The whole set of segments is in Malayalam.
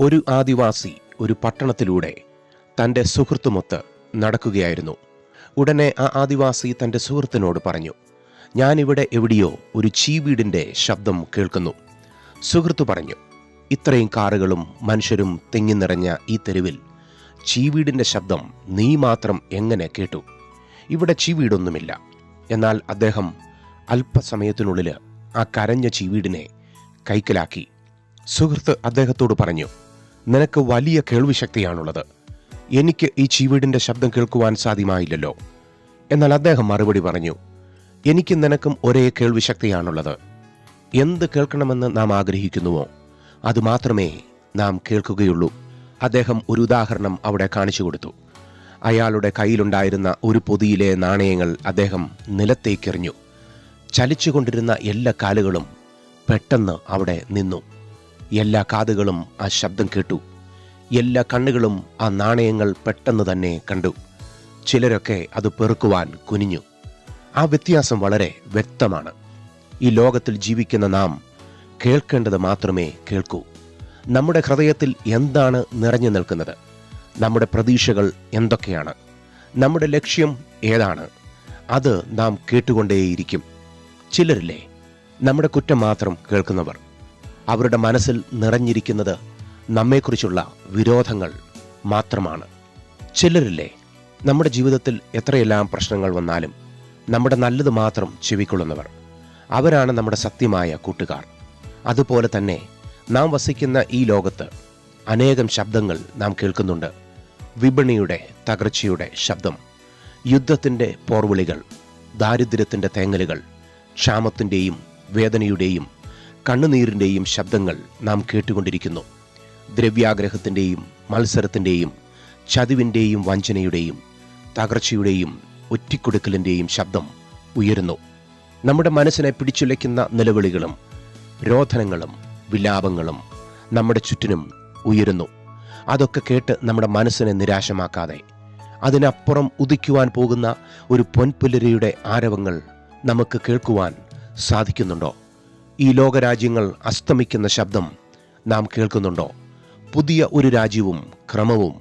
ഒരു ആദിവാസി ഒരു പട്ടണത്തിലൂടെ തൻ്റെ സുഹൃത്തുമൊത്ത് നടക്കുകയായിരുന്നു. ഉടനെ ആ ആദിവാസി തൻ്റെ സുഹൃത്തിനോട് പറഞ്ഞു, ഞാനിവിടെ എവിടെയോ ഒരു ചീവീടിൻ്റെ ശബ്ദം കേൾക്കുന്നു. സുഹൃത്ത് പറഞ്ഞു, ഇത്രയും കാറുകളും മനുഷ്യരും തിങ്ങി നിറഞ്ഞ ഈ തെരുവിൽ ചീവീടിൻ്റെ ശബ്ദം നീ മാത്രം എങ്ങനെ കേട്ടു? ഇവിടെ ചീവീടൊന്നുമില്ല. എന്നാൽ അദ്ദേഹം അല്പസമയത്തിനുള്ളിൽ ആ കരഞ്ഞ ചീവീടിനെ കൈക്കലാക്കി. സുഹൃത്ത് അദ്ദേഹത്തോട് പറഞ്ഞു, നിനക്ക് വലിയ കേൾവിശക്തിയാണുള്ളത്, എനിക്ക് ഈ ചീവീടിൻ്റെ ശബ്ദം കേൾക്കുവാൻ സാധ്യമായില്ലല്ലോ. എന്നാൽ അദ്ദേഹം മറുപടി പറഞ്ഞു, എനിക്ക് നിനക്കും ഒരേ കേൾവിശക്തിയാണുള്ളത്. എന്ത് കേൾക്കണമെന്ന് നാം ആഗ്രഹിക്കുന്നുവോ അതുമാത്രമേ നാം കേൾക്കുകയുള്ളൂ. അദ്ദേഹം ഒരു ഉദാഹരണം അവിടെ കാണിച്ചു കൊടുത്തു. അയാളുടെ കയ്യിലുണ്ടായിരുന്ന ഒരു പൊതിയിലെ നാണയങ്ങൾ അദ്ദേഹം നിലത്തേക്കെറിഞ്ഞു. ചലിച്ചുകൊണ്ടിരുന്ന എല്ലാ കാലുകളും പെട്ടെന്ന് അവിടെ നിന്നു. എല്ലാ കാതുകളും ആ ശബ്ദം കേട്ടു. എല്ലാ കണ്ണുകളും ആ നാണയങ്ങൾ പെട്ടെന്ന് തന്നെ കണ്ടു. ചിലരൊക്കെ അത് പെറുക്കുവാൻ കുനിഞ്ഞു. ആ വ്യത്യാസം വളരെ വ്യക്തമാണ്. ഈ ലോകത്തിൽ ജീവിക്കുന്ന നാം കേൾക്കേണ്ടത് മാത്രമേ കേൾക്കൂ. നമ്മുടെ ഹൃദയത്തിൽ എന്താണ് നിറഞ്ഞു നിൽക്കുന്നത്? നമ്മുടെ പ്രതീക്ഷകൾ എന്തൊക്കെയാണ്? നമ്മുടെ ലക്ഷ്യം ഏതാണ്? അത് നാം കേട്ടുകൊണ്ടേയിരിക്കും. ചിലരില്ലേ, നമ്മുടെ കുറ്റം മാത്രം കേൾക്കുന്നവർ. അവരുടെ മനസ്സിൽ നിറഞ്ഞിരിക്കുന്നത് നമ്മെക്കുറിച്ചുള്ള വിരോധങ്ങൾ മാത്രമാണ്. ചിലരില്ലേ, നമ്മുടെ ജീവിതത്തിൽ എത്രയെല്ലാം പ്രശ്നങ്ങൾ വന്നാലും നമ്മുടെ നല്ലത് മാത്രം ചെവിക്കൊള്ളുന്നവർ. അവരാണ് നമ്മുടെ സത്യമായ കൂട്ടുകാർ. അതുപോലെ തന്നെ നാം വസിക്കുന്ന ഈ ലോകത്ത് അനേകം ശബ്ദങ്ങൾ നാം കേൾക്കുന്നുണ്ട്. വിപണിയുടെ തകർച്ചയുടെ ശബ്ദം, യുദ്ധത്തിൻ്റെ പോർവിളികൾ, ദാരിദ്ര്യത്തിൻ്റെ തേങ്ങലുകൾ, ക്ഷാമത്തിൻ്റെയും വേദനയുടെയും കണ്ണുനീരിൻ്റെയും ശബ്ദങ്ങൾ നാം കേട്ടുകൊണ്ടിരിക്കുന്നു. ദ്രവ്യാഗ്രഹത്തിൻ്റെയും മത്സരത്തിൻ്റെയും ചതിവിൻ്റെയും വഞ്ചനയുടെയും തകർച്ചയുടെയും ഒറ്റിക്കൊടുക്കലിൻ്റെയും ശബ്ദം ഉയരുന്നു. നമ്മുടെ മനസ്സിനെ പിടിച്ചുലയ്ക്കുന്ന നിലവിളികളും രോധനങ്ങളും വിലാപങ്ങളും നമ്മുടെ ചുറ്റിനും ഉയരുന്നു. അതൊക്കെ കേട്ട് നമ്മുടെ മനസ്സിനെ നിരാശമാക്കാതെ അതിനപ്പുറം ഉദിക്കുവാൻ പോകുന്ന ഒരു പൊൻപുലരിയുടെ ആരവങ്ങൾ നമുക്ക് കേൾക്കുവാൻ സാധിക്കുന്നുണ്ടോ? ഈ ലോകരാജ്യങ്ങൾ അസ്തമിക്കുന്ന ശബ്ദം നാം കേൾക്കുന്നുണ്ടോ? പുതിയ ഒരു രാജ്യവും ക്രമവും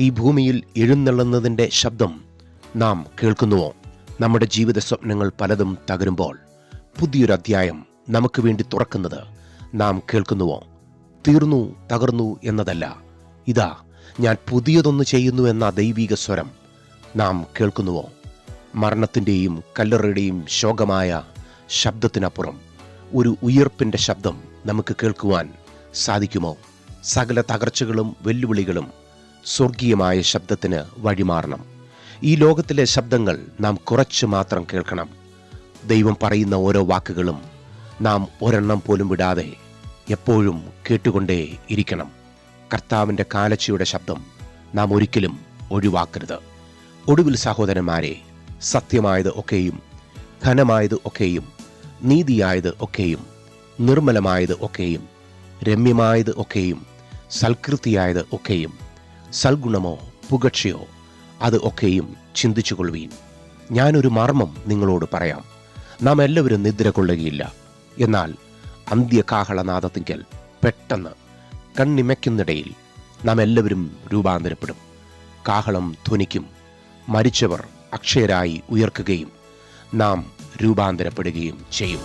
ഈ ഭൂമിയിൽ എഴുന്നള്ളുന്നതിൻ്റെ ശബ്ദം നാം കേൾക്കുന്നുവോ? നമ്മുടെ ജീവിത സ്വപ്നങ്ങൾ പലതും തകരുമ്പോൾ പുതിയൊരു അധ്യായം നമുക്ക് വേണ്ടി തുറക്കുന്നത് നാം കേൾക്കുന്നുവോ? തീർന്നു, തകർന്നു എന്നതല്ല, ഇതാ ഞാൻ പുതിയതൊന്ന് ചെയ്യുന്നു എന്ന ദൈവിക സ്വരം നാം കേൾക്കുന്നുവോ? മരണത്തിൻ്റെയും കല്ലറയുടെയും ശോകമായ ശബ്ദത്തിനപ്പുറം ഒരു ഉയർപ്പിൻ്റെ ശബ്ദം നമുക്ക് കേൾക്കുവാൻ സാധിക്കുമോ? സകല തകർച്ചകളും വെല്ലുവിളികളും സ്വർഗീയമായ ശബ്ദത്തിന് വഴിമാറണം. ഈ ലോകത്തിലെ ശബ്ദങ്ങൾ നാം കുറച്ച് മാത്രം കേൾക്കണം. ദൈവം പറയുന്ന ഓരോ വാക്കുകളും നാം ഒരെണ്ണം പോലും വിടാതെ എപ്പോഴും കേട്ടുകൊണ്ടേ ഇരിക്കണം. കർത്താവിൻ്റെ കാലച്ചയുടെ ശബ്ദം നാം ഒരിക്കലും ഒഴിവാക്കരുത്. ഒടുവിൽ സഹോദരന്മാരെ, സത്യമായത് ഒക്കെയും ഘനമായത് ഒക്കെയും നീതിയായത് ഒക്കെയും നിർമ്മലമായത് ഒക്കെയും രമ്യമായത് ഒക്കെയും സൽകൃതിയായത് ഒക്കെയും സൽഗുണമോ പുകഴ്ചയോ അത് ഒക്കെയും ചിന്തിച്ചുകൊള്ളുവീൻ. ഞാനൊരു മർമ്മം നിങ്ങളോട് പറയാം. നാം എല്ലാവരും നിദ്ര കൊള്ളുകയില്ല. എന്നാൽ അന്ത്യകാഹളനാദത്തിങ്കൽ പെട്ടെന്ന് കണ്ണിമയ്ക്കുന്നിടയിൽ നാം എല്ലാവരും രൂപാന്തരപ്പെടും. കാഹളം ധ്വനിക്കും, മരിച്ചവർ അക്ഷയരായി ഉയർക്കുകയും നാം രൂപാന്തരപ്പെടുകയും ചെയ്യും.